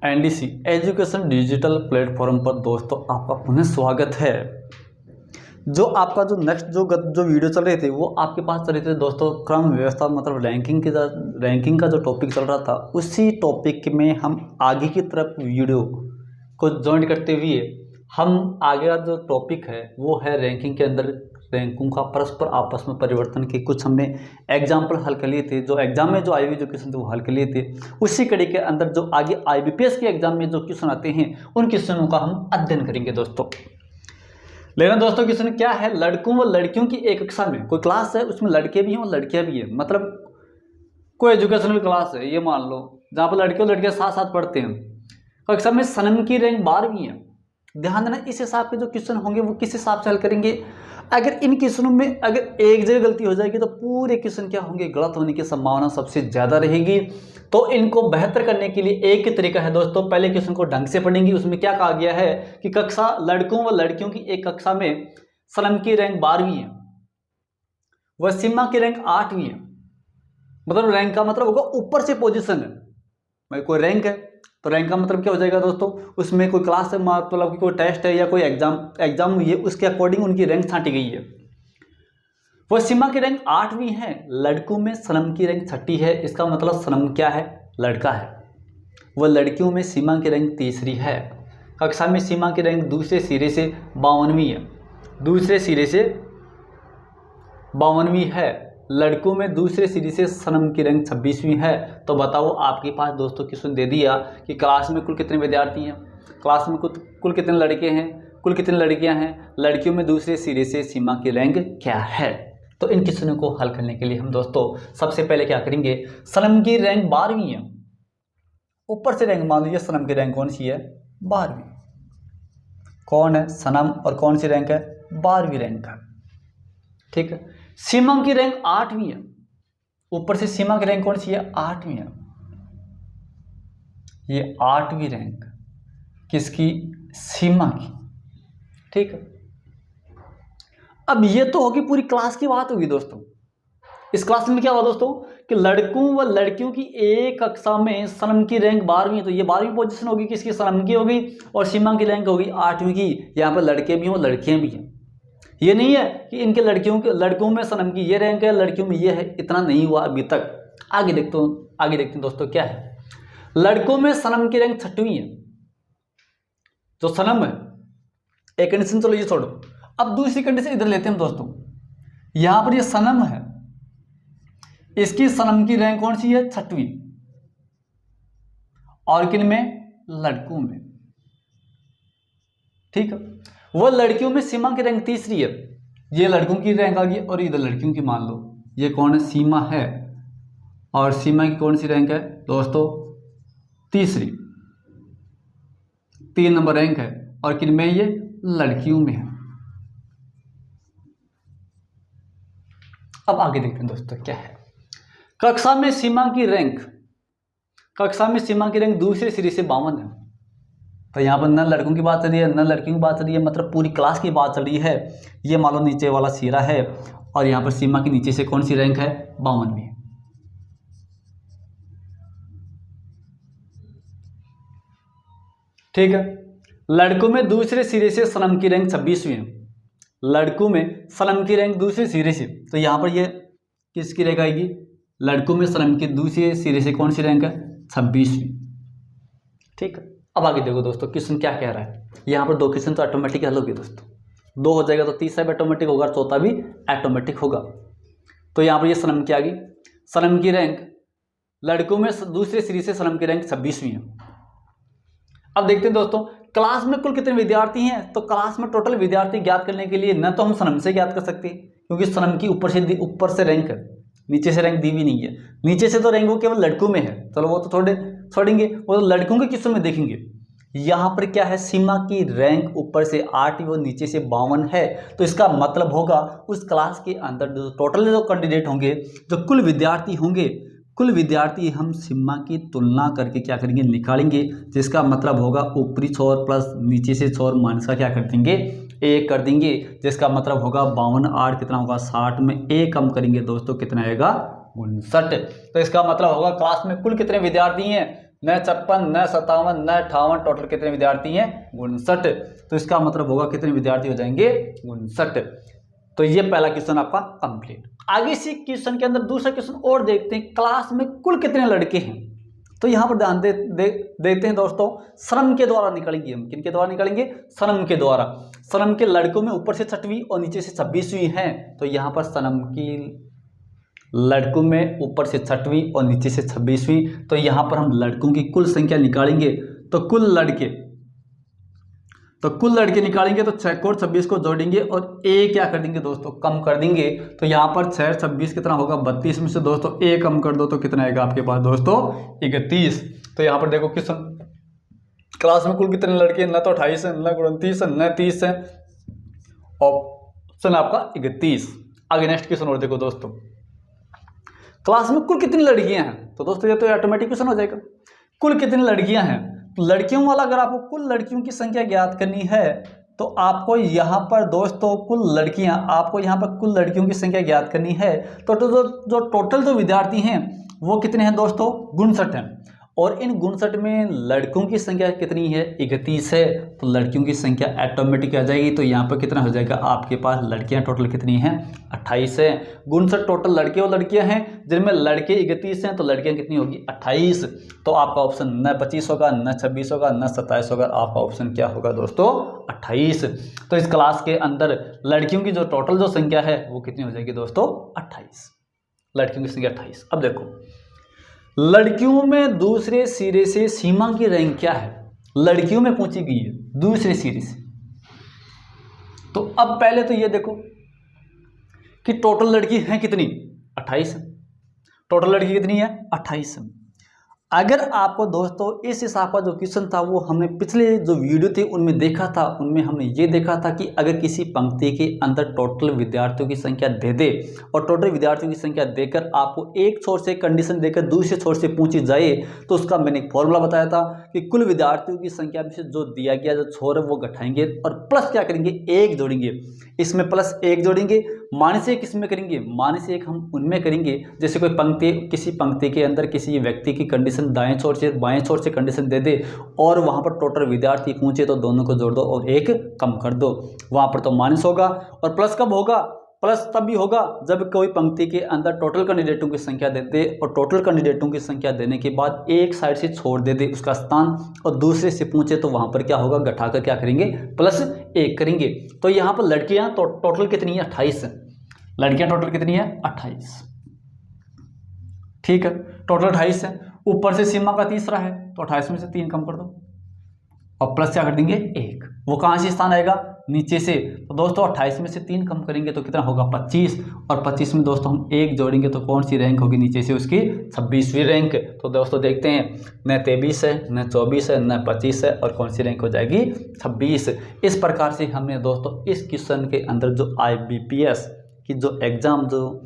NDC education digital platform पर दोस्तों आपका पुनः स्वागत है। जो आपका जो नेक्स्ट जो वीडियो चल रहे थे वो आपके पास चल रहे थे दोस्तों, क्रम व्यवस्था मतलब रैंकिंग का जो टॉपिक चल रहा था, उसी टॉपिक में हम आगे की तरफ वीडियो को ज्वाइन करते हुए हम आगे का जो टॉपिक है वो है रैंकिंग के अंदर रैंकों का परस्पर आपस में परिवर्तन के कुछ हमने एग्जाम्पल हल कर लिए थे। जो एग्जाम में जो आई हुई जो क्वेश्चन थे वो हल कर लिए थे। उसी कड़ी के अंदर जो आगे IBPS के एग्जाम में जो क्वेश्चन आते हैं उन क्वेश्चनों का हम अध्ययन करेंगे दोस्तों। लेकिन दोस्तों क्वेश्चन क्या है, लड़कों व लड़कियों की एक कक्षा में कोई क्लास है, उसमें लड़के भी हैं और लड़कियां भी हैं, मतलब कोई एजुकेशनल क्लास है ये मान लो, जहाँ पर लड़के और लड़कियां साथ साथ पढ़ते हैं। कक्षा में सनम की रैंक 12वीं है। ध्यान देना, इस हिसाब के जो क्वेश्चन होंगे वो किस हिसाब से हल करेंगे। अगर इन क्वेश्चनों में अगर एक जगह गलती हो जाएगी तो पूरे क्वेश्चन क्या होंगे, गलत होने की संभावना सबसे ज़्यादा रहेगी। तो इनको बेहतर करने के लिए एक ही तरीका है दोस्तों, पहले क्वेश्चन को ढंग से पढ़ेंगे। उसमें क्या कहा गया है कि कक्षा लड़कों व लड़कियों की एक कक्षा में सनम की रैंक 12वीं है व सीमा की रैंक 8वीं है। मतलब रैंक का मतलब होगा ऊपर से पोजीशन है, भाई कोई रैंक है तो रैंक का मतलब क्या हो जाएगा दोस्तों, उसमें कोई क्लास है, मतलब कोई टेस्ट है या कोई एग्जाम हुई है, उसके अकॉर्डिंग उनकी रैंक छांटी गई है। वह सीमा की रैंक 8वीं है, लड़कों में सनम की रैंक 6ठी है। इसका मतलब सनम क्या है, लड़का है। वह लड़कियों में सीमा की रैंक 3री है। कक्षा में सीमा की रैंक दूसरे सिरे से 52वीं है, दूसरे सिरे से 52वीं है। लड़कों में दूसरे सिरे से सनम की रैंक 26वीं है। तो बताओ, आपके पास दोस्तों क्वेश्चन दे दिया कि क्लास में कुल कितने विद्यार्थी हैं, क्लास में कुल कितने लड़के हैं, कुल कितनी लड़कियां हैं, लड़कियों में दूसरे सिरे से सीमा की रैंक क्या है। तो इन क्वेश्चनों को हल करने के लिए हम दोस्तों सबसे पहले क्या करेंगे, सनम की रैंक 12वीं है, ऊपर से रैंक मान लीजिए सनम की रैंक कौन सी है, 12वीं। कौन है सनम और कौन सी रैंक है, 12वीं रैंक है, ठीक है। सीमा की रैंक 8वीं है, ऊपर से सीमा की रैंक कौन सी है, 8वीं है। ये 8वीं रैंक किसकी, सीमा की, ठीक है। अब ये तो होगी पूरी क्लास की बात होगी दोस्तों। इस क्लास में क्या हुआ दोस्तों कि लड़कों व लड़कियों की एक कक्षा में सनम की रैंक 12वीं, तो ये 12वीं पोजीशन होगी किसकी, सनम की होगी, और सीमा की रैंक होगी 8वीं की। यहाँ पर लड़के भी हैं और लड़कियां भी हैं। ये नहीं है कि इनके लड़कों में सनम की ये रैंक है, लड़कियों में ये है, इतना नहीं हुआ अभी तक। आगे देखते हैं दोस्तों क्या है। लड़कों में सनम की रैंक 6वीं है, जो सनम है। एक कंडीशन चलो ये छोड़ो, अब दूसरी कंडीशन इधर लेते हैं दोस्तों। यहां पर ये सनम है, इसकी सनम की रैंक कौन सी है, 6वीं, और किन में, लड़कों में, ठीक है। वह लड़कियों में सीमा की रैंक 3री है। ये लड़कों की रैंक आ गई और इधर लड़कियों की मान लो, ये कौन है, सीमा है, और सीमा की कौन सी रैंक है दोस्तों, 3री, 3 नंबर रैंक है, और किन में, ये लड़कियों में है। अब आगे देखते हैं दोस्तों क्या है। कक्षा में सीमा की रैंक दूसरे सिरे से 52 है। तो यहाँ पर न लड़कों की बात चल रही है न लड़कियों की बात चल रही है, मतलब पूरी क्लास की बात चल रही है। ये मान लो नीचे वाला सिरा है, और यहाँ पर सीमा के नीचे से कौन सी रैंक है, 52वीं, ठीक है। लड़कों में दूसरे सिरे से सनम की रैंक 26वीं है। लड़कों में सनम की रैंक दूसरे सिरे से, तो यहाँ पर ये किसकी रैंक आएगी, लड़कों में सनम के दूसरे सिरे से कौन सी रैंक है, 26वीं, ठीक है। अब आगे देखो दोस्तों क्वेश्चन क्या कह रहा है। यहाँ पर 2 क्वेश्चन तो ऑटोमेटिक हल होगी दोस्तों, 2 हो जाएगा तो तीसरा भी ऑटोमेटिक होगा, चौथा भी ऑटोमेटिक होगा। तो यहाँ पर ये सनम की आ गई, सनम की रैंक लड़कों में दूसरे सिरे से सनम की रैंक 26वीं है। अब देखते हैं दोस्तों क्लास में कुल कितने विद्यार्थी हैं। तो क्लास में टोटल विद्यार्थी ज्ञात करने के लिए न तो हम सनम से ज्ञात कर सकते क्योंकि सनम की ऊपर से रैंक है, नीचे से रैंक दी भी नहीं है। नीचे से तो रैंक वो केवल लड़कों में है, चलो वो तो छोड़ेंगे, वो तो लड़कों के क्वेश्चन में देखेंगे। यहाँ पर क्या है, सीमा की रैंक ऊपर से 8 व नीचे से 52 है। तो इसका मतलब होगा उस क्लास के अंदर जो टोटल जो कैंडिडेट होंगे, जो कुल विद्यार्थी होंगे, कुल विद्यार्थी हम सीमा की तुलना करके क्या करेंगे, निकालेंगे। जिसका मतलब होगा ऊपरी छोर प्लस नीचे से छोर माइनस का क्या कर देंगे, 1 कर देंगे। जिसका मतलब होगा 52 8 कितना होगा, 60 में 1 कम करेंगे दोस्तों, कितना आएगा, 59। तो इसका मतलब होगा क्लास में कुल कितने विद्यार्थी हैं, न 56, न 57, न 58, टोटल कितने विद्यार्थी हैं? 59। तो इसका मतलब होगा कितने विद्यार्थी हो जाएंगे? 59। तो ये पहला क्वेश्चन आपका कंप्लीट। आगे इसी क्वेश्चन के अंदर दूसरा क्वेश्चन और देखते हैं, क्लास में कुल कितने लड़के हैं? तो यहाँ पर ध्यान देते हैं दोस्तों, श्रम के द्वारा निकालेंगे हम। किन के द्वारा निकालेंगे? श्रम के द्वारा। श्रम के लड़कों में ऊपर से 6वीं और नीचे से 26वीं है, तो यहाँ पर श्रम की लड़कों में ऊपर से 6वीं और नीचे से 26वीं, तो यहाँ पर हम लड़कों की कुल संख्या निकालेंगे। तो कुल लड़के निकालेंगे तो 6 को 26 को जोड़ेंगे और ए क्या कर देंगे दोस्तों? कम कर देंगे। तो यहाँ पर 6 26 कितना होगा? 32 में से दोस्तों ए कम कर दो तो कितना आएगा आपके पास दोस्तों? 31। तो यहाँ पर देखो क्वेश्चन, क्लास में कुल कितने लड़के? न तो 28 है, न 29 है, न 30 है। ऑप्शन आपका 31। आगे नेक्स्ट क्वेश्चन और देखो दोस्तों, क्लास में कुल कितनी लड़कियां हैं? तो दोस्तों ये तो ऑटोमेटिक क्वेश्चन हो जाएगा, कुल कितनी लड़कियां हैं। लड़कियों वाला अगर आपको कुल लड़कियों की संख्या ज्ञात करनी है तो आपको यहाँ पर दोस्तों कुल लड़कियों की संख्या ज्ञात करनी है। तो जो टोटल जो विद्यार्थी हैं वो कितने हैं दोस्तों? 59 हैं। और इन 59 में लड़कों की संख्या कितनी है? 31 है। तो लड़कियों की संख्या ऑटोमेटिक आ जाएगी। तो यहाँ पर कितना हो जाएगा आपके पास? लड़कियां टोटल कितनी हैं? 28 है। 59 टोटल लड़के और लड़कियां हैं, जिनमें लड़के 31 हैं, तो लड़कियां कितनी होगी? 28। तो आपका ऑप्शन न 25 होगा, न 26 होगा, न 27 होगा। आपका ऑप्शन क्या होगा दोस्तों? 28। तो इस क्लास के अंदर लड़कियों की जो टोटल जो संख्या है वो कितनी हो जाएगी दोस्तों? 28। लड़कियों की संख्या 28। अब देखो, लड़कियों में दूसरे सिरे से सीमा की रैंक क्या है? लड़कियों में पूछी गई है दूसरे सिरे से। तो अब पहले तो ये देखो कि टोटल लड़की हैं कितनी? 28। टोटल लड़की कितनी है? 28। अगर आपको दोस्तों इस हिसाब का जो क्वेश्चन था वो हमने पिछले जो वीडियो थे उनमें देखा था, उनमें हमने ये देखा था कि अगर किसी पंक्ति के अंदर टोटल विद्यार्थियों की संख्या दे दे और टोटल विद्यार्थियों की संख्या देकर आपको एक छोर से कंडीशन देकर दूसरे छोर से पूछी जाए तो उसका मैंने एक फॉर्मूला बताया था कि कुल विद्यार्थियों की संख्या में से जो दिया गया जो छोर है वो घटाएंगे और प्लस क्या करेंगे? 1 जोड़ेंगे। इसमें प्लस 1 जोड़ेंगे, -1 किसमें करेंगे? -1 हम उनमें करेंगे जैसे कोई पंक्ति, किसी पंक्ति के अंदर किसी व्यक्ति की कंडीशन दाएं छोर से बाएं छोर से कंडीशन दे दे और वहां पर टोटल विद्यार्थी पूछे तो दोनों को जोड़ दो और 1 कम कर दो। वहां पर तो माइनस होगा। और प्लस कब होगा? प्लस तब भी होगा जब कोई पंक्ति के अंदर टोटल कैंडिडेटों की संख्या दे दे और टोटल कैंडिडेटों की संख्या देने के बाद एक साइड से छोड़ दे दे उसका स्थान और दूसरे से पूछे तो वहां पर क्या होगा? घटाकर क्या करेंगे? +1 करेंगे। तो यहाँ पर लड़कियां टोटल कितनी है? 28। लड़कियां टोटल कितनी है? 28। ठीक है, टोटल 28 है। ऊपर से सीमा का तीसरा है तो 28 में से 3 कम कर दो और प्लस क्या कर देंगे? 1। वो कहाँ से स्थान आएगा? नीचे से। तो दोस्तों 28 में से 3 कम करेंगे तो कितना होगा? 25। और 25 में दोस्तों हम 1 जोड़ेंगे तो कौन सी रैंक होगी नीचे से? उसकी 26वीं रैंक। तो दोस्तों देखते हैं, न 23 है, न 24 है, न 25 है और कौन सी रैंक हो जाएगी? 26। इस प्रकार से हमने दोस्तों इस क्वेश्चन के अंदर जो IBPS की जो एग्ज़ाम, जो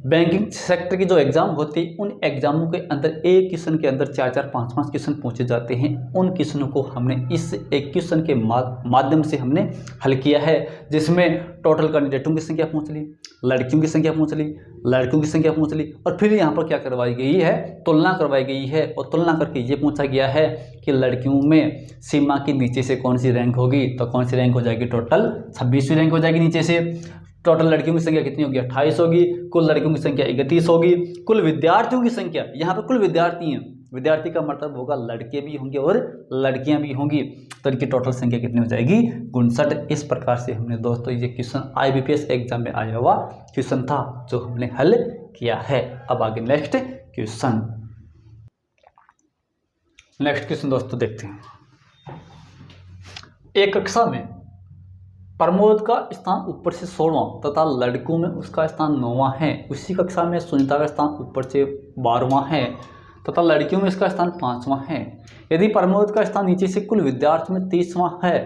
बैंकिंग सेक्टर की जो एग्ज़ाम होती है उन एग्ज़ामों के अंदर एक क्वेश्चन के अंदर 4-4 5-5 क्वेश्चन पूछे जाते हैं। उन क्वेश्चनों को हमने इस एक क्वेश्चन के माध्यम से हमने हल किया है, जिसमें टोटल कैंडिडेटों की संख्या पूछ ली, लड़कियों की संख्या पूछ ली, लड़कों की संख्या पूछ ली और फिर यहाँ पर क्या करवाई गई है? तुलना करवाई गई है। और तुलना करके ये पूछा गया है कि लड़कियों में सीमा के नीचे से कौन सी रैंक होगी? तो कौन सी रैंक हो जाएगी? टोटल 26वीं रैंक हो जाएगी नीचे से। टोटल लड़कियों की संख्या कितनी होगी? 28 होगी। कुल लड़कियों की संख्या 31 होगी। कुल विद्यार्थियों की संख्या, यहाँ पर कुल विद्यार्थी हैं, विद्यार्थी का मतलब होगा लड़के भी होंगे और लड़कियां भी होंगी, तो इनकी टोटल संख्या कितनी हो जाएगी? 59। इस प्रकार से हमने दोस्तों ये क्वेश्चन IBPS एग्जाम में आया हुआ क्वेश्चन था जो हमने हल किया है। अब आगे नेक्स्ट क्वेश्चन दोस्तों देखते हैं। एक कक्षा में प्रमोद का स्थान ऊपर से 16वां तथा लड़कों में उसका स्थान 9वां है। उसी कक्षा में सुनीता का स्थान ऊपर से 12वां है तथा लड़कियों में इसका स्थान 5वां है। यदि प्रमोद का स्थान नीचे से कुल विद्यार्थियों में 30वां है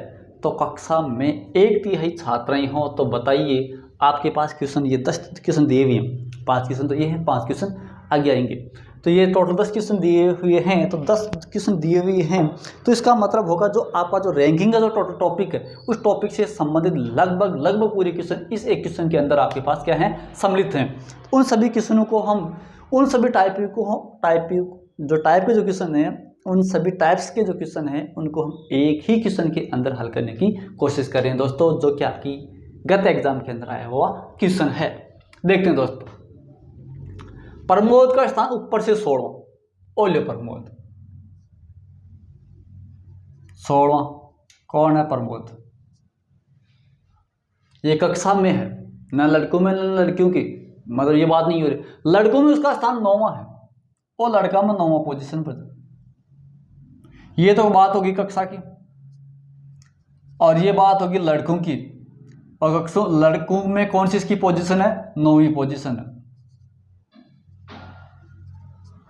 तो कक्षा में 1/3 छात्राएं हों, तो बताइए आपके पास क्वेश्चन ये 10 क्वेश्चन दिए हुए हैं। 5 क्वेश्चन तो ये हैं, 5 क्वेश्चन आगे आएंगे। तो ये टोटल 10 क्वेश्चन दिए हुए हैं, तो 10 क्वेश्चन दिए हुए हैं तो इसका मतलब होगा जो आपका जो रैंकिंग का जो टोटल टॉपिक है उस टॉपिक से संबंधित लगभग पूरे क्वेश्चन इस एक क्वेश्चन के अंदर आपके पास क्या है? सम्मिलित हैं। उन सभी क्वेश्चनों को हम, उन सभी टाइप के जो क्वेश्चन हैं उन सभी टाइप्स के जो क्वेश्चन हैं उनको हम एक ही क्वेश्चन के अंदर हल करने की कोशिश कर रहे हैं दोस्तों, जो कि आपकी गत एग्जाम के अंदर आया हुआ क्वेश्चन है। देखते हैं दोस्तों, प्रमोद का स्थान ऊपर से 16, ओले प्रमोद 16, कौन है प्रमोद? ये कक्षा में है, न लड़कों में न लड़कियों की, मतलब ये बात नहीं हो रही। लड़कों में उसका स्थान 9वां है और लड़का में 9वां पोजीशन पर। ये तो बात होगी कक्षा की, और ये बात होगी लड़कों की। और लड़कों में कौन सी इसकी पोजीशन है? 9वीं पोजीशन है,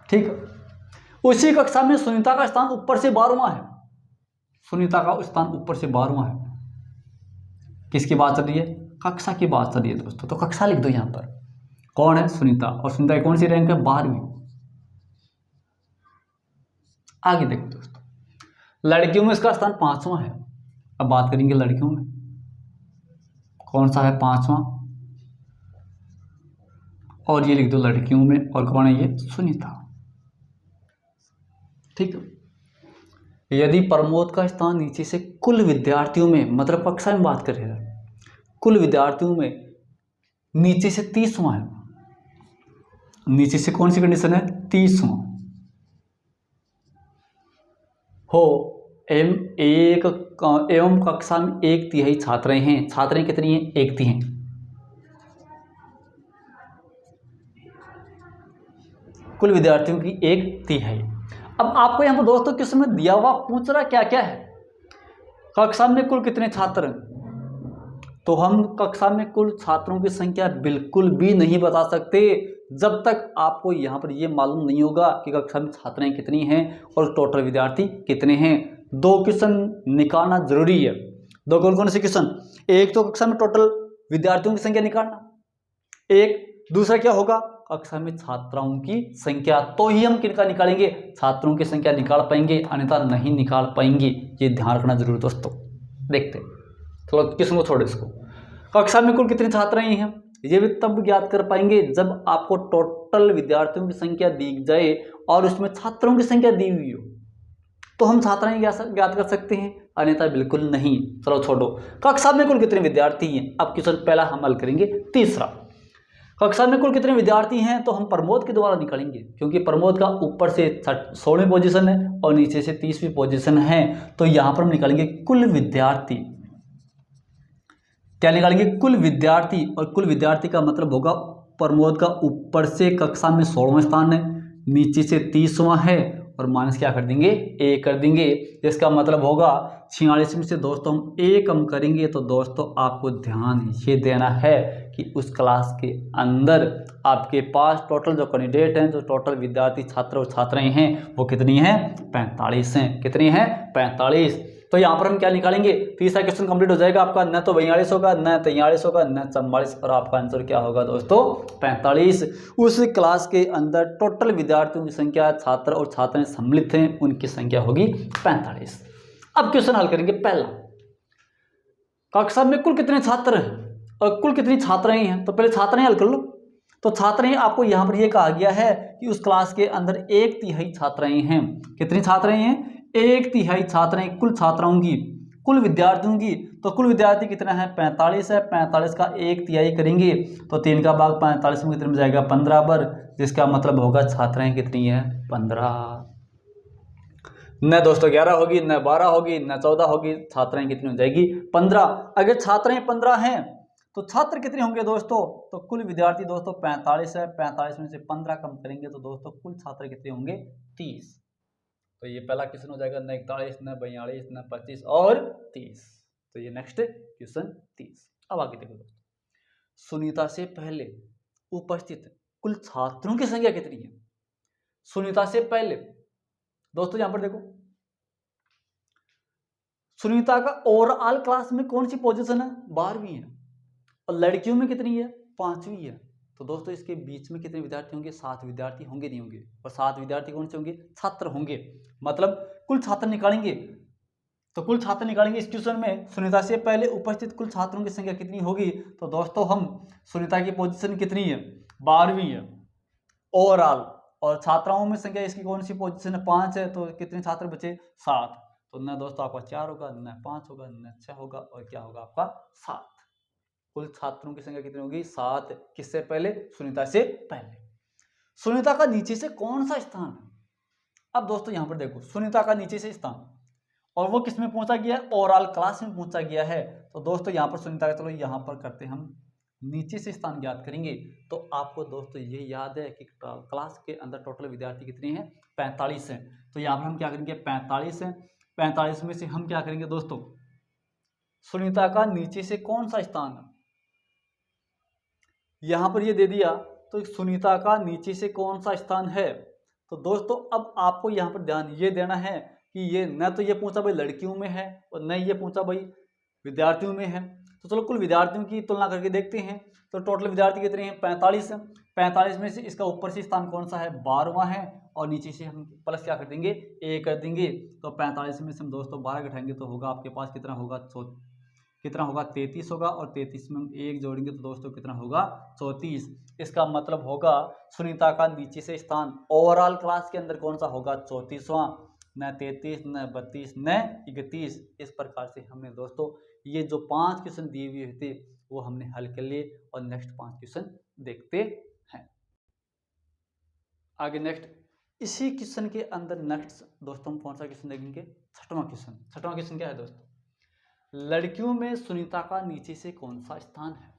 ठीक है। उसी कक्षा में सुनीता का स्थान ऊपर से 12वां है। सुनीता का स्थान ऊपर से 12वां है। किसकी बात चल रही है? कक्षा की बात चल रही है दोस्तों, तो कक्षा लिख दो यहां पर। कौन है? सुनीता। और सुनीता की कौन सी रैंक है? 12वीं। आगे देखो दोस्तों, लड़कियों में इसका स्थान 5वां है। अब बात करेंगे लड़कियों में, कौन सा है? 5वां। और ये लिख दो लड़कियों में, और कौन है ये? सुनीता, ठीक है। यदि प्रमोद का स्थान नीचे से कुल विद्यार्थियों में, मतलब कक्षा में बात कर रहे हैं, कुल विद्यार्थियों में नीचे से 30वां है। नीचे से कौन सी कंडीशन है? 30वां हो एवं कक्षा में 1/3 छात्राएं हैं। छात्राएं कितनी हैं? 1/3। कुल विद्यार्थियों की 1/3। अब आपको यहाँ पर दोस्तों किस में दिया हुआ पूछ रहा क्या क्या है? कक्षा में कुल कितने छात्र हैं? तो हम कक्षा में कुल छात्रों की संख्या बिल्कुल भी नहीं बता सकते जब तक आपको यहाँ पर ये मालूम नहीं होगा कि कक्षा में छात्राएं कितनी हैं और टोटल विद्यार्थी कितने हैं। 2 क्वेश्चन निकालना जरूरी है। 2 कौन से क्वेश्चन? एक तो कक्षा में टोटल विद्यार्थियों की संख्या निकालना, एक दूसरा क्या होगा? कक्षा में छात्राओं की संख्या। तो ही हम किनका निकालेंगे? छात्रों की संख्या निकाल पाएंगे, अन्यथा नहीं निकाल पाएंगे। ये ध्यान रखना जरूरी दोस्तों। देखते हैं, थोड़ा किस्म को छोड़ो इसको। कक्षा में कुल कितने छात्राएं हैं ये भी तब ज्ञात कर पाएंगे जब आपको टोटल विद्यार्थियों की संख्या दी जाए और उसमें छात्रों की संख्या दी हुई हो, तो हम छात्राएं ज्ञात कर सकते हैं, अन्यथा बिल्कुल नहीं। चलो छोड़ो, कक्षा में कुल कितने विद्यार्थी हैं? अब क्वेश्चन पहला हम हल करेंगे। तीसरा, कक्षा में कुल कितने विद्यार्थी हैं तो हम प्रमोद के द्वारा निकालेंगे, क्योंकि प्रमोद का ऊपर से 16वीं पोजीशन है और नीचे से 30वीं पोजीशन है। तो यहां पर हम निकालेंगे कुल विद्यार्थी। क्या निकालेंगे? कुल विद्यार्थी। और कुल विद्यार्थी का मतलब होगा प्रमोद का ऊपर से कक्षा में 16वां स्थान है, नीचे से 30वां है, और माइनस क्या कर देंगे? 1 कर देंगे। इसका मतलब होगा 46 में से दोस्तों हम 1 कम करेंगे। तो दोस्तों आपको ध्यान ये देना है कि उस क्लास के अंदर आपके पास टोटल जो कैंडिडेट हैं, जो टोटल विद्यार्थी छात्र और छात्राएं हैं, वो कितनी हैं? 45 हैं। कितनी हैं? 45। तो यहाँ पर हम क्या निकालेंगे? तीसरा क्वेश्चन कंप्लीट हो जाएगा आपका। न तो 42 होगा, न 43 होगा, न 44, और आपका आंसर क्या होगा दोस्तों? 45। उस क्लास के अंदर टोटल विद्यार्थियों की संख्या, छात्र और छात्राएं सम्मिलित हैं, उनकी संख्या होगी 45। अब क्वेश्चन हल करेंगे पहला, कक्षा में कुल कितने छात्र हैं और कुल कितनी छात्राएं हैं। तो पहले छात्राएं हल कर लो। तो छात्राएं आपको यहाँ पर यह कहा गया है कि उस क्लास के अंदर 1/3 छात्राएं हैं। कितनी छात्राएं हैं? 1/3 छात्राएं कुल छात्राओं की, कुल विद्यार्थियों की। तो कुल विद्यार्थी कितना है? 45 है। 45 का 1/3 करेंगे तो 3 का भाग 45 में कितने में जाएगा? 15 पर, जिसका मतलब होगा छात्राएं कितनी है? 15। न दोस्तों 11 होगी, न 12 होगी, न 14 होगी, छात्राएं कितनी हो जाएगी? 15। अगर छात्राएं 15 हैं तो छात्र कितने होंगे दोस्तों? तो कुल विद्यार्थी दोस्तों 45 है। 45 में से 15 कम करेंगे तो दोस्तों कुल छात्र कितने होंगे? 30। तो ये पहला क्वेश्चन हो जाएगा, न 41, न 42, न 25 और 30। तो ये नेक्स्ट क्वेश्चन 30। अब आगे देखो दोस्तों, सुनीता से पहले उपस्थित कुल छात्रों की संख्या कितनी है? सुनीता से पहले दोस्तों यहां पर देखो, सुनीता का ओवरऑल क्लास में कौन सी पोजीशन है? 12वीं है। और लड़कियों में कितनी है? 5वीं है। तो दोस्तों इसके बीच में कितने विद्यार्थी होंगे? 7 विद्यार्थी होंगे, नहीं होंगे? और 7 विद्यार्थी कौन से होंगे? छात्र होंगे। मतलब कुल छात्र निकालेंगे, तो कुल छात्र निकालेंगे इस क्वेश्चन में। सुनीता से पहले उपस्थित कुल छात्रों की संख्या कितनी होगी? तो दोस्तों हम सुनीता की पोजीशन कितनी है? 12वीं है ओवरऑल। और छात्राओं में संख्या इसकी कौन सी पोजीशन है, 5 है, तो कितने छात्र बचे, 7। तो न दोस्तों आपका 4 होगा, न 5 होगा, न 6 होगा, और क्या होगा आपका 7। कुल छात्रों की संख्या कितनी होगी, 7। किससे पहले, सुनीता से पहले। सुनीता का नीचे से कौन सा स्थान है, अब दोस्तों यहां पर देखो, सुनीता का नीचे से स्थान, और वो किस में पहुंचा गया है, ओवरऑल क्लास में पहुंचा गया है। तो दोस्तों यहां पर सुनीता का, चलो यहां पर करते हम नीचे से स्थान ज्ञात करेंगे। तो आपको दोस्तों ये याद है कि क्लास के अंदर टोटल विद्यार्थी कितने हैं, 45 हैं। तो यहाँ पर हम क्या करेंगे, 45 हैं, 45 में से हम क्या करेंगे दोस्तों, सुनीता का नीचे से कौन सा स्थान है, यहां पर ये दे दिया, तो सुनीता का नीचे से कौन सा स्थान है। तो दोस्तों अब आपको यहाँ पर ध्यान ये देना है कि ये न तो ये पूछा भाई लड़कियों में है और न ये पूछा भाई विद्यार्थियों में है। तो चलो कुल विद्यार्थियों की तुलना करके देखते हैं। तो टोटल विद्यार्थी कितने हैं, 45 हैं। 45 में से इसका ऊपर से स्थान कौन सा है, 12वां है, और नीचे से हम प्लस क्या कर देंगे, ए कर देंगे। तो 45 में से हम दोस्तों 12 घटाएंगे तो होगा आपके पास कितना होगा, 33 होगा, और 33 में हम 1 जोड़ेंगे तो दोस्तों कितना होगा, 34। इसका मतलब होगा सुनीता का नीचे से स्थान ओवरऑल क्लास के अंदर कौन सा होगा, 34वां, न 33, न 32, न 31। इस प्रकार से हमने दोस्तों ये जो 5 क्वेश्चन दिए हुए थे वो हमने हल कर लिए, और नेक्स्ट 5 क्वेश्चन देखते हैं। आगे नेक्स्ट, इसी क्वेश्चन के अंदर नेक्स्ट दोस्तों हम कौन सा क्वेश्चन देखेंगे, 6वां क्वेश्चन। 6वां क्वेश्चन क्या है दोस्तों, लड़कियों में सुनीता का नीचे से कौन सा स्थान है।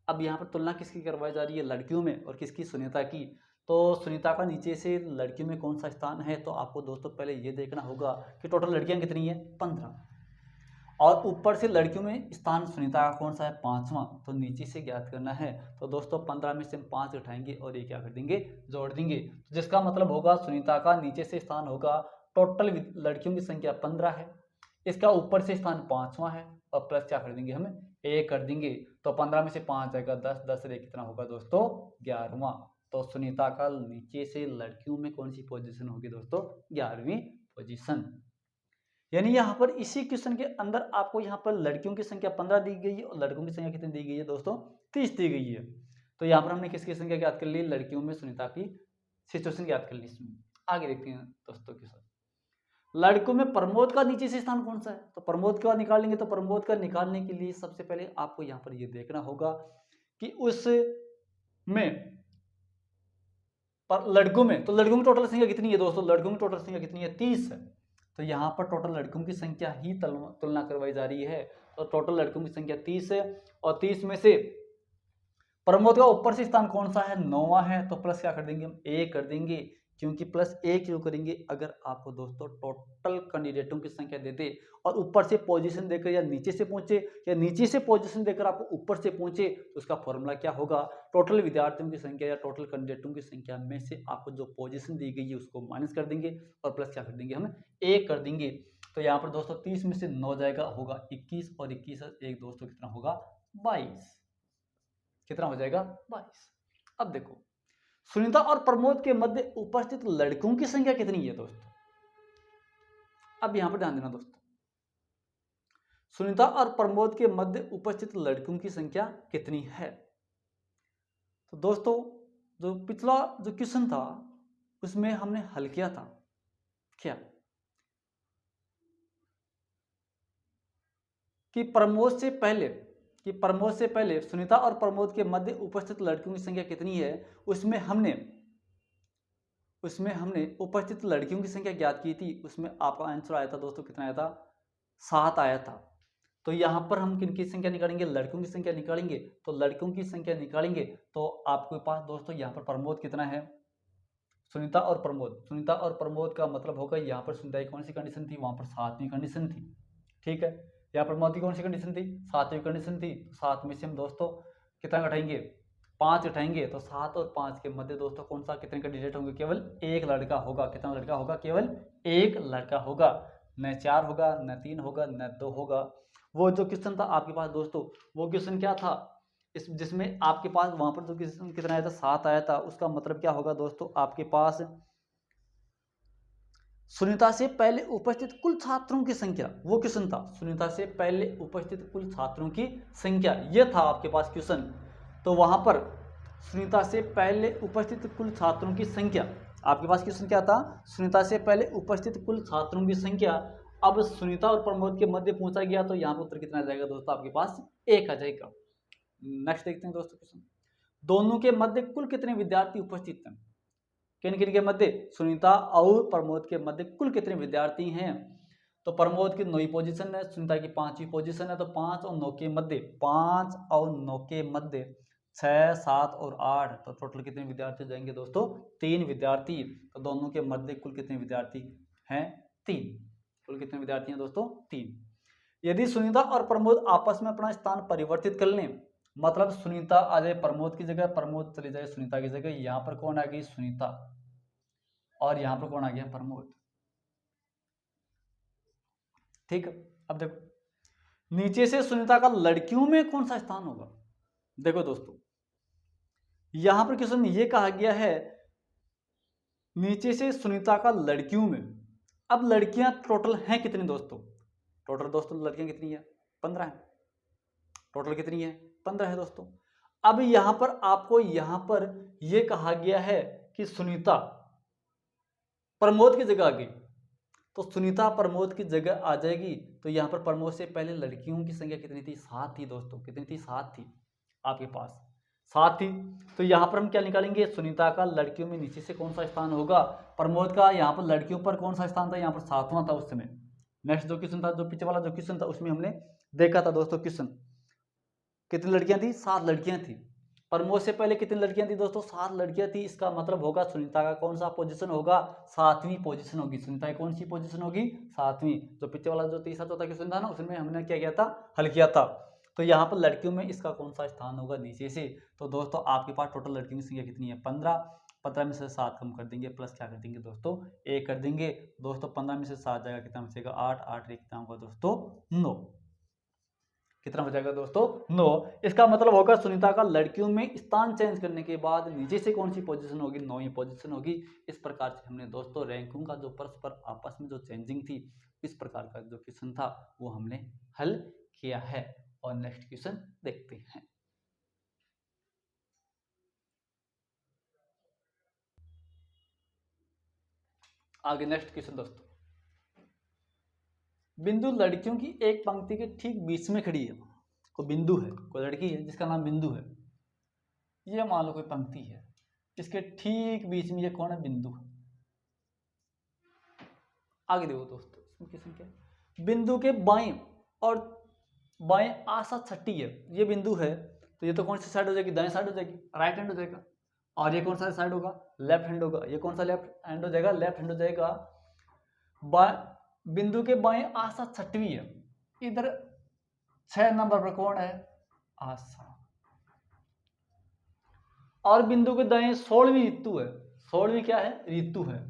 अब यहाँ पर तुलना किसकी करवाई जा रही है, लड़कियों में, और किसकी, सुनीता की। तो सुनीता का नीचे से लड़कियों में कौन सा स्थान है, तो आपको दोस्तों पहले ये देखना होगा कि टोटल लड़कियां कितनी है, 15, और ऊपर से लड़कियों में स्थान सुनीता का कौन सा है, 5वां। तो नीचे से ज्ञात करना है। तो दोस्तों 15 में से हम 5 उठाएंगे और ये क्या कर देंगे, जोड़ देंगे। तो जिसका मतलब होगा सुनीता का नीचे से स्थान होगा, टोटल लड़कियों की संख्या 15 है, इसका ऊपर से स्थान 5वां है, और प्लस क्या कर देंगे, हम 1 कर देंगे। तो 15 में से 5 आएगा 10, 10 से कितना होगा दोस्तों, 11वां। तो सुनीता का नीचे से लड़कियों में कौन सी पोजीशन होगी दोस्तों, 11वीं पोजीशन। यानी यहाँ पर इसी क्वेश्चन के अंदर आपको यहाँ पर लड़कियों की संख्या 15 दी गई है, और लड़कों की संख्या कितनी दी गई है दोस्तों, 30 दी गई है। तो यहाँ पर हमने किसकी संख्या ज्ञात कर ली, लड़कियों में सुनीता की सिचुएशन ज्ञात कर ली। आगे देखते हैं दोस्तों के साथ, लड़कों में प्रमोद का नीचे से स्थान कौन सा है। तो प्रमोद का निकालेंगे, तो प्रमोद का निकालने के लिए सबसे पहले आपको यहाँ पर ये देखना होगा कि उस में लड़कों में, तो लड़कों की टोटल संख्या कितनी है दोस्तों, लड़कों की टोटल संख्या कितनी है, 30 है। तो यहाँ पर टोटल लड़कों की संख्या ही तुलना करवाई जा रही है। तो टोटल लड़कों की संख्या 30 है, और 30 में से प्रमोद का ऊपर से स्थान कौन सा है, 9वां है। तो प्लस क्या कर देंगे, हम 1 कर देंगे, क्योंकि प्लस 1 क्यों करेंगे, अगर आपको दोस्तों टोटल कैंडिडेटों की संख्या दे दे और ऊपर से पोजीशन देकर या नीचे से पहुंचे, या नीचे से पोजीशन देकर आपको ऊपर से पहुंचे, तो उसका फॉर्मूला क्या होगा, टोटल विद्यार्थियों की संख्या या टोटल कैंडिडेटों की संख्या में से आपको जो पोजीशन दी गई है उसको माइनस कर देंगे, और प्लस क्या कर देंगे, हम 1 कर देंगे। तो यहाँ पर दोस्तों 30 में से 9 जाएगा, होगा 21, और 21 एक दोस्तों कितना होगा, 22। कितना हो जाएगा, 22। अब देखो सुनीता और प्रमोद के मध्य उपस्थित लड़कों की संख्या कितनी है दोस्तों। अब यहां पर ध्यान देना दोस्तों, सुनीता और प्रमोद के मध्य उपस्थित लड़कों की संख्या कितनी है। तो दोस्तों जो पिछला जो क्वेश्चन था उसमें हमने हल किया था क्या, कि प्रमोद से पहले सुनीता और प्रमोद के मध्य उपस्थित लड़कियों की संख्या कितनी है। उसमें हमने उपस्थित लड़कियों की संख्या ज्ञात की थी। उसमें आपका आंसर आया था दोस्तों, कितना आया था, 7 आया था। तो यहाँ पर हम किनकी संख्या निकालेंगे, लड़कियों की संख्या निकालेंगे। तो लड़कियों की संख्या निकालेंगे तो आपके पास दोस्तों यहाँ पर प्रमोद कितना है, सुनीता और प्रमोद का मतलब होगा यहाँ पर सुनीता की कौन सी कंडीशन थी, वहां पर 7वीं कंडीशन थी। ठीक है, यहाँ पर प्रमोद की कौन सी कंडीशन थी, 7वीं कंडीशन थी। 7 में से हम दोस्तों कितना घटाएंगे, 5 उठाएंगे। तो 7 और 5 के मध्य दोस्तों कौन सा कितने कैंडिडेट होंगे, केवल एक लड़का होगा। कितना लड़का होगा, केवल एक लड़का होगा, न 4 होगा, न 3 होगा, न 2 होगा। वो जो क्वेश्चन था आपके पास दोस्तों, वो क्वेश्चन क्या था, इस जिसमें आपके पास वहां पर जो क्वेश्चन कितना आया था, 7 आया था। उसका मतलब क्या होगा दोस्तों, आपके पास सुनीता से पहले उपस्थित कुल छात्रों की संख्या, वो क्वेश्चन था सुनीता से पहले उपस्थित कुल छात्रों की संख्या, ये था आपके पास क्वेश्चन। तो वहां पर सुनीता से पहले उपस्थित कुल छात्रों की संख्या आपके पास क्वेश्चन क्या था, सुनीता से पहले उपस्थित कुल छात्रों की संख्या। अब सुनीता और प्रमोद के मध्य पूछा गया तो यहाँ पर उत्तर कितना आ जाएगा दोस्तों, आपके पास 1 आ जाएगा। नेक्स्ट देखते हैं दोस्तों क्वेश्चन, दोनों के मध्य कुल कितने विद्यार्थी उपस्थित हैं। किन किन के मध्य, सुनीता और प्रमोद के मध्य कुल कितने विद्यार्थी हैं। तो प्रमोद की 9वीं पोजीशन है, सुनीता की 5वीं पोजीशन है, तो 5 और 9 के मध्य, 5 और 9 के मध्य 6, 7 और 8, तो टोटल कितने विद्यार्थी हो जाएंगे दोस्तों, 3 विद्यार्थी। तो दोनों के मध्य कुल कितने विद्यार्थी हैं, 3। कुल कितने विद्यार्थी हैं दोस्तों, 3। यदि सुनीता और प्रमोद आपस में अपना स्थान परिवर्तित कर लें, मतलब सुनीता आ जाए प्रमोद की जगह, प्रमोद चली जाए सुनीता की जगह, यहाँ पर कौन आ गई, सुनीता, और यहाँ पर कौन आ गया, प्रमोद। ठीक है, अब देखो नीचे से सुनीता का लड़कियों में कौन सा स्थान होगा। देखो दोस्तों यहां पर क्वेश्चन ये कहा गया है नीचे से सुनीता का लड़कियों में। अब लड़कियां टोटल हैं कितनी दोस्तों, टोटल दोस्तों लड़कियां कितनी है, 15 है। टोटल कितनी है, 15 है दोस्तों। अब यहां पर आपको यहां पर यह कहा गया है कि सुनीता प्रमोद की जगह आ गई, तो सुनीता प्रमोद की जगह आ जाएगी। तो यहाँ पर प्रमोद से पहले लड़कियों की संख्या कितनी थी, 7 थी दोस्तों। कितनी थी, 7 थी, आपके पास 7 थी। तो यहाँ पर हम क्या निकालेंगे, सुनीता का लड़कियों में नीचे से कौन सा स्थान होगा, प्रमोद का यहाँ पर लड़कियों पर कौन सा स्थान था, यहाँ पर 7वां था उस समय। नेक्स्ट जो क्वेश्चन था, जो पीछे वाला जो क्वेश्चन था उसमें हमने देखा था दोस्तों क्वेश्चन, कितनी लड़कियां थी, 7 लड़कियां थी। प्रमोद से पहले कितनी लड़कियां थी दोस्तों, 7 लड़कियां थी। इसका मतलब होगा सुनीता का कौन सा पोजीशन होगा, 7वीं पोजीशन होगी। सुनीता की कौन सी पोजीशन होगी, 7वीं। जो पीछे वाला जो तीसरा चौथा क्वेश्चन था ना, उसमें हमने क्या किया था, हल किया था। तो यहाँ पर लड़कियों में इसका कौन सा स्थान होगा, नीचे से। तो दोस्तों आपके पास टोटल लड़कियों की संख्या कितनी है, 15। 15 में से 7 कम कर देंगे, प्लस क्या कर देंगे दोस्तों, 1 कर देंगे दोस्तों। 15 में से 7 जाएगा, कितना बचेगा, 8। 8 कितना होगा दोस्तों, 9। कितना बचेगा दोस्तों, 9। इसका मतलब होगा सुनीता का लड़कियों में स्थान चेंज करने के बाद नीचे से कौन सी पोजीशन होगी, 9वीं पोजीशन होगी। इस प्रकार से हमने दोस्तों रैंकों का जो परस्पर आपस में जो चेंजिंग थी, इस प्रकार का जो क्वेश्चन था वो हमने हल किया है। और नेक्स्ट क्वेश्चन देखते हैं। आगे नेक्स्ट क्वेश्चन दोस्तों, बिंदु लड़कियों की एक पंक्ति के ठीक बीच में खड़ी है। कोई बिंदु है, कोई लड़की है जिसका नाम बिंदु है, ये मान लो कोई पंक्ति है, इसके ठीक बीच में ये कौन है, बिंदु। आगे देखो दोस्तों इसमें क्वेश्चन क्या है, बिंदु के बाएं और बाएं आसा छठी है, ये बिंदु है। तो ये तो कौन सी साइड हो जाएगी, दाएं साइड हो जाएगी, राइट हैंड हो जाएगा। और ये कौन सा साइड होगा, लेफ्ट हैंड होगा। ये कौन सा लेफ्ट हैंड हो जाएगा, लेफ्ट हैंड हो जाएगा। बिंदु के बाएं आसा छठवीं है, इधर 6 नंबर पर कौन है, आसा। और बिंदु के दाएं 16वीं ऋतु है, 16वीं क्या है, ऋतु है।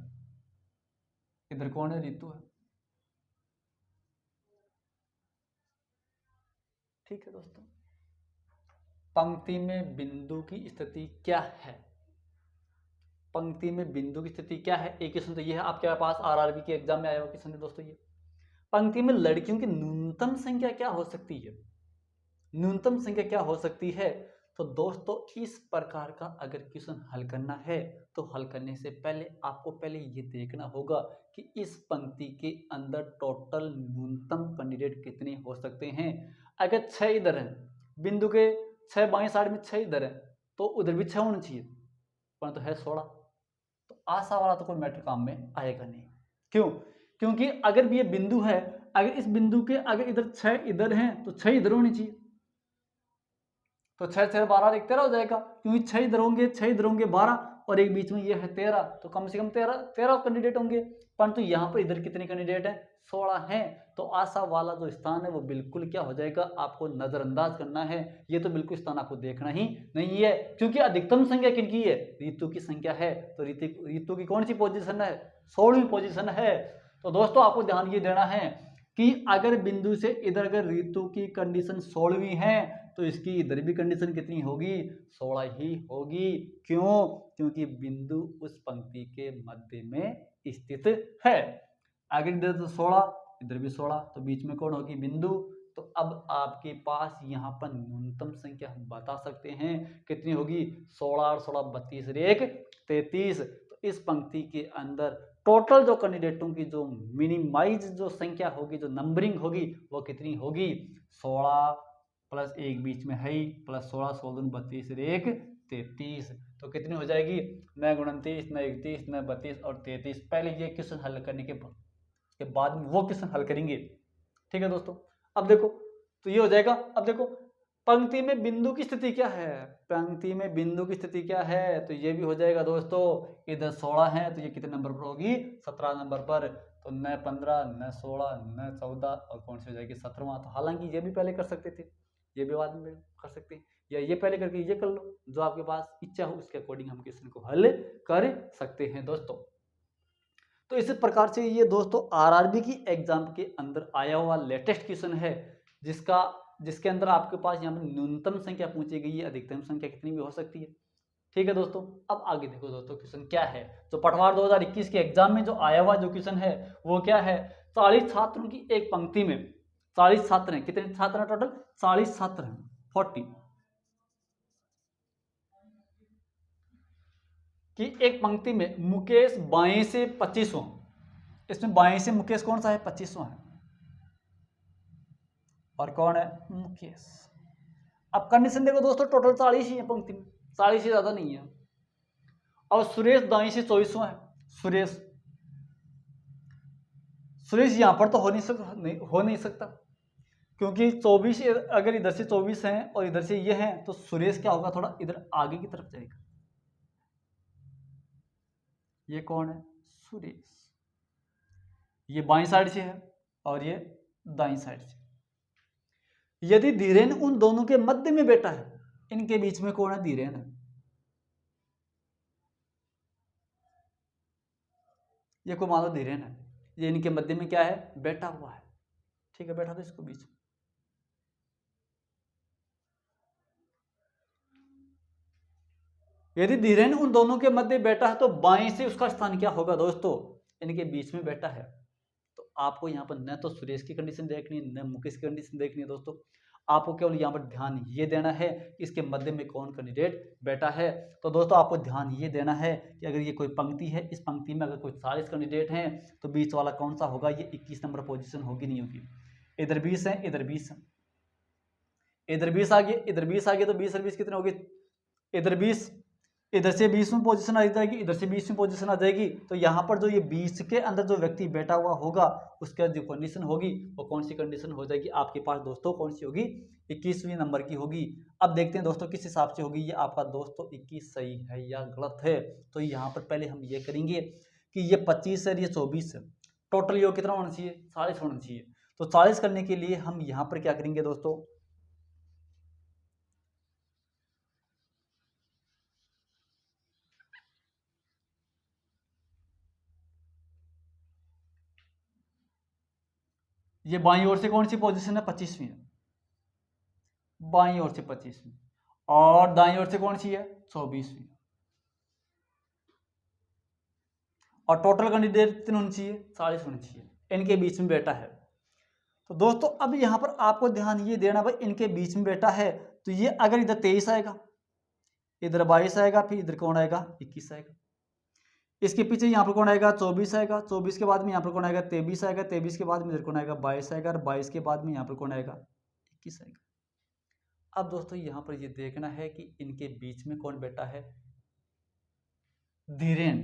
इधर कौन है, ऋतु है। ठीक है दोस्तों, पंक्ति में बिंदु की स्थिति क्या है, पंक्ति में बिंदु की स्थिति क्या है। एक क्वेश्चन तो ये है, आपके पास आरआरबी के एग्जाम में आया हुआ क्वेश्चन है दोस्तों। ये पंक्ति में लड़कियों की न्यूनतम संख्या क्या हो सकती है, न्यूनतम संख्या क्या हो सकती है। तो दोस्तों इस प्रकार का अगर क्वेश्चन हल करना है तो हल करने से पहले आपको पहले ये देखना होगा कि इस पंक्ति के अंदर टोटल न्यूनतम कैंडिडेट कितने हो सकते हैं। अगर 6 इधर हैं, बिंदु के 6 बाएं साइड में 6 इधर है, तो उधर भी 6 होना चाहिए, परंतु है 16। तो आशा वाला तो कोई मैटर काम में आएगा नहीं। क्यों, क्योंकि अगर भी ये बिंदु है, अगर इस बिंदु के अगर इधर 6 इधर हैं तो 6 इधर होनी चाहिए। तो 6 6 12 एक 13 हो जाएगा, क्योंकि 6 इधर होंगे, 6 इधर होंगे 12, और एक बीच में ये है 13, तो कम से कम 13 कैंडिडेट होंगे। परंतु यहाँ पर इधर कितने कैंडिडेट हैं, 16 हैं। तो आशा वाला जो स्थान है वो बिल्कुल क्या हो जाएगा, आपको नजरअंदाज करना है। ये तो बिल्कुल स्थान आपको देखना ही नहीं है, क्योंकि अधिकतम संख्या किनकी है, ऋतु की संख्या है। तो ऋतु की कौन सी पोजीशन है, 16वीं पोजीशन है। तो दोस्तों आपको ध्यान ये देना है कि अगर बिंदु से इधर अगर ऋतु की कंडीशन 16वीं है तो इसकी इधर भी कंडीशन कितनी होगी, 16 ही होगी। क्यों, क्योंकि बिंदु उस पंक्ति के मध्य में स्थित है। अगर इधर तो 16, इधर भी 16, तो बीच में कौन होगी, बिंदु। तो अब आपके पास यहाँ पर न्यूनतम संख्या हम बता सकते हैं कितनी होगी, 16 और 16 32 और 1 33। तो इस पंक्ति के अंदर टोटल जो कैंडिडेटों की जो मिनिमाइज जो संख्या होगी, जो नंबरिंग होगी, वो कितनी होगी? 16 प्लस 1 बीच में है ही, प्लस 16 16 32 1 33। तो कितनी हो जाएगी? 9 29 9 31 9 32 और 33। पहले ये क्वेश्चन हल करने के बाद में वो क्वेश्चन हल करेंगे। ठीक है दोस्तों, अब देखो तो ये हो जाएगा। अब देखो पंक्ति में बिंदु की स्थिति क्या है? पंक्ति में बिंदु की स्थिति क्या है? तो ये भी हो जाएगा दोस्तों, इधर 16 है तो ये कितने नंबर पर होगी? 17 नंबर पर। तो न 15 न 16 न 14 और कौन सी हो जाएगी? 17वां। तो हालांकि ये भी पहले कर सकते थे, ये भी बाद में कर सकते हैं, या ये पहले करके ये कर लो, जो आपके पास इच्छा हो उसके अकॉर्डिंग हम क्वेश्चन को हल कर सकते हैं दोस्तों। तो इस प्रकार से ये दोस्तों आरआरबी की एग्जाम के अंदर आया हुआ लेटेस्ट क्वेश्चन है, जिसके अंदर आपके पास यहाँ पर न्यूनतम संख्या पूछी गई है, अधिकतम संख्या कितनी भी हो सकती है। ठीक है दोस्तों, अब आगे देखो दोस्तों क्वेश्चन क्या है। तो पटवार 2021 के एग्जाम में जो आया हुआ जो क्वेश्चन है वो क्या है? 40 छात्रों की एक पंक्ति में 40 छात्र हैं। कितने छात्र हैं टोटल? 40 छात्र हैं, 40 कि एक पंक्ति में मुकेश बाएं से 25वां, इसमें बाएं से मुकेश कौन सा है? 25वां है, और कौन है? मुकेश। अब कंडीशन देखो दोस्तों, टोटल 40 ही है पंक्ति में, 40 से ज्यादा नहीं है। और सुरेश दाएं से 24वां है। सुरेश यहां पर तो हो नहीं सकता, क्योंकि 24 अगर इधर से 24 हैं और इधर से ये हैं, तो सुरेश क्या होगा? थोड़ा इधर आगे की तरफ जाएगा। ये कौन है? सुरेश। ये बाईं साइड से है और ये दाईं साइड से। यदि धीरेन उन दोनों के मध्य में बैठा है, इनके बीच में कौन है? धीरेन है। ये को मान लो धीरेन है, ये इनके मध्य में क्या है? बैठा हुआ है। ठीक है, बैठा तो इसको बीच में। यदि धीरेन उन दोनों के मध्य बैठा है तो बाएं से उसका स्थान क्या होगा दोस्तों? इनके बीच में बैठा है। तो आपको यहाँ पर न तो सुरेश की कंडीशन देखनी है, न मुकेश की कंडीशन देखनी है दोस्तों। आपको केवल यहाँ पर ध्यान ये देना है कि इसके मध्य में कौन कैंडिडेट बैठा है। तो दोस्तों आपको ध्यान ये देना है कि अगर ये कोई पंक्ति है, इस पंक्ति में अगर कोई 40 कैंडिडेट हैं तो बीच वाला कौन सा होगा? ये 21 नंबर पोजीशन होगी, नहीं होगी। इधर 20 है, इधर 20 है, इधर 20 आ गए, इधर 20 आ गए, तो 20 और 20 कितने हो गए? इधर 20, इधर से 20वीं पोजीशन आ जाएगी, इधर से 20वीं पोजीशन आ जाएगी। तो यहाँ पर जो ये 20 के अंदर जो व्यक्ति बैठा हुआ होगा उसका जो कंडीशन होगी वो कौन सी कंडीशन हो जाएगी आपके पास दोस्तों? कौन सी होगी? 21वीं नंबर की होगी। अब देखते हैं दोस्तों किस हिसाब से होगी ये आपका दोस्तों 21 सही है या गलत है। तो यहाँ पर पहले हम ये करेंगे कि ये 25 है, ये 24 है, टोटल ये कितना होना चाहिए? 40 होना चाहिए। तो 40 करने के लिए हम यहाँ पर क्या करेंगे दोस्तों? ये बाईं ओर से कौन सी पोजीशन है? 25वीं है, बाईं ओर से 25वीं। और दाईं ओर से कौन सी है? 24वीं। और टोटल कैंडिडेट कितने होने चाहिए? 40 होने चाहिए। इनके बीच में बैठा है। तो दोस्तों अब यहाँ पर आपको ध्यान ये देना, भाई इनके बीच में बैठा है तो ये अगर इधर 23 आएगा, इधर 22 आएगा, फिर इधर कौन आएगा? 21 आएगा। इसके पीछे यहाँ पर कौन आएगा? 24 आएगा, 24 के बाद में यहाँ पर कौन आएगा? 23 आएगा, 23 के बाद में इधर कौन आएगा? 22 आएगा, और 22 के बाद में यहाँ पर कौन आएगा? 21 आएगा। अब दोस्तों यहाँ पर ये देखना है कि इनके बीच में कौन बैठा है? धीरेन।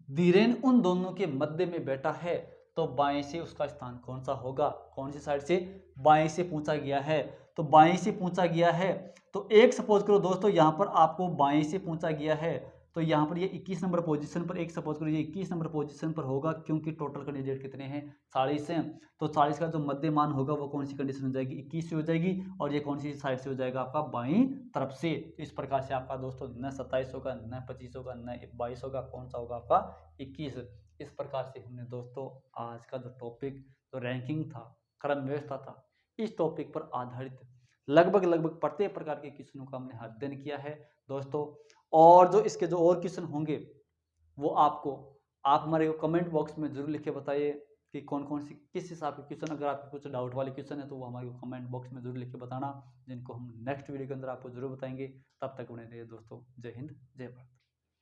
धीरेन उन दोनों के मध्य में बैठा है, तो बाएं से उसका स्थान कौन सा होगा? कौन सी साइड से? बाएं से पूछा गया है, तो बाएं से पूछा गया है। तो एक सपोज करो दोस्तों, यहाँ पर आपको बाएं से पूछा गया है, तो यहाँ पर ये 21 नंबर पोजीशन पर, एक सपोज करो ये 21 नंबर पोजीशन पर होगा, क्योंकि टोटल कैंडिडेट कितने हैं? 40 हैं। तो 40 का जो मध्यमान होगा वो कौन सी कंडीशन हो जाएगी? 21 से हो जाएगी। और ये कौन सी साइड से हो जाएगा? आपका बाईं तरफ से। इस प्रकार से आपका दोस्तों न 27 होगा, न 25 होगा, न 22 होगा, कौन सा होगा? आपका 21। इस प्रकार से हमने दोस्तों आज का जो टॉपिक, जो रैंकिंग था, क्रम व्यवस्था था, इस टॉपिक पर आधारित लगभग प्रत्येक प्रकार के क्वेश्चनों का हमने अध्ययन किया है दोस्तों। और जो इसके जो और क्वेश्चन होंगे वो आप हमारे कमेंट बॉक्स में जरूर लिख के बताइए कि कौन कौन सी किस हिसाब के क्वेश्चन, अगर आपके कुछ डाउट वाले क्वेश्चन है तो वो हमारे कमेंट बॉक्स में जरूर लिख के बताना, जिनको हम नेक्स्ट वीडियो के अंदर आपको जरूर बताएंगे। तब तक बने रहिए दोस्तों। जय हिंद, जय भारत।